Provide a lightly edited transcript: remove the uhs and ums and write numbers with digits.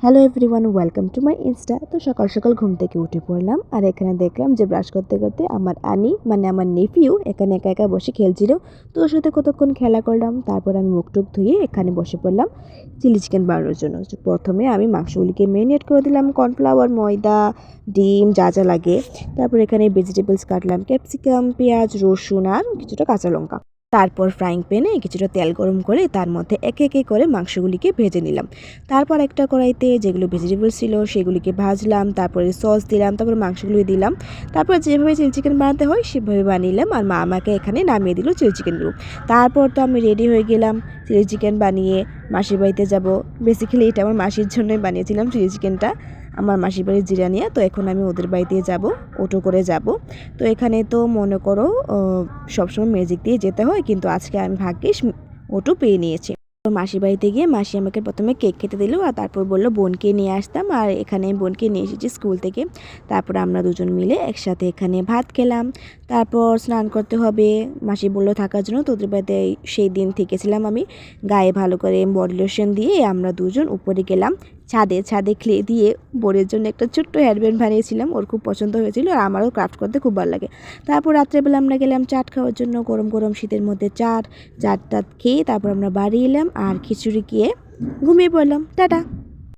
Hello everyone, welcome to my Insta. তো সকাল সকাল ঘুম থেকে উঠে পড়লাম, আর এখানে দেখলাম যে ব্রাশ করতে করতে আমার আনি মানে আমার নেফিউ এখানে একা একা বসে খেলছিল। তো ওর সাথে কতক্ষণ খেলা করলাম, তারপর আমি মুখ টুক ধুয়ে এখানে বসে পড়লাম চিলি চিকেন বানানোর জন্য। তো প্রথমে আমি মাংসগুলিকে ম্যারিনেট করে দিলাম, কর্নফ্লাওয়ার, ময়দা, ডিম, যা যা লাগে। তারপর এখানে ভেজিটেবলস কাটলাম, ক্যাপসিকাম, পেঁয়াজ, রসুন আর কিছুটা কাঁচা লঙ্কা। তারপর ফ্রাইং প্যানে কিছুটা তেল গরম করে তার মধ্যে একে একে করে মাংসগুলিকে ভেজে নিলাম। তারপর একটা কড়াইতে যেগুলো ভেজিটেবল ছিল সেগুলিকে ভাজলাম, তারপরে সস দিলাম, তারপর মাংসগুলি দিলাম। তারপর যেভাবে চিলি চিকেন বানাতে হয় সেভাবে বানিলাম, আর মা আমাকে এখানে নামিয়ে দিল চিলি চিকেনগুলো। তারপর তো আমি রেডি হয়ে গেলাম চিলি চিকেন বানিয়ে মাসির বাড়িতে যাব। বেসিক্যালি এটা আমার মাসির জন্যই বানিয়েছিলাম চিলি চিকেনটা, আমার মাসির বাড়ির জিরানিয়া। তো এখন আমি ওদের বাড়িতে যাব, অটো করে যাব। তো এখানে তো মনে করো সবসময় ম্যাজিক দিয়ে যেতে হয়, কিন্তু আজকে আমি ভাগ্যিস অটো পেয়ে নিয়েছি। তো মাসির বাড়িতে গিয়ে মাসি আমাকে প্রথমে কেক খেতে দিল, আর তারপর বললো বোনকে নিয়ে আসতাম, আর এখানে বোনকে নিয়ে এসেছি স্কুল থেকে। তারপর আমরা দুজন মিলে একসাথে এখানে ভাত খেলাম। তারপর স্নান করতে হবে, মাসি বললো থাকার জন্য। তো ওদের বাড়িতে সেই দিন থেকেছিলাম আমি। গায়ে ভালো করে বডি লোশন দিয়ে আমরা দুজন উপরে গেলাম ছাদে ক্লে দিয়ে বোনের জন্য একটা ছোট্ট হেয়ারব্যান্ড বানিয়েছিলাম, ওর খুব পছন্দ হয়েছিল, আর আমারও ক্রাফট করতে খুব ভালো লাগে। তারপর রাত্রেবেলা আমরা গেলাম চাট খাওয়ার জন্য, গরম গরম শীতের মধ্যে চাট খেয়ে তারপর আমরা বাড়ি এলাম, আর খিচুড়ি খেয়ে ঘুমিয়ে পড়লাম। টাটা।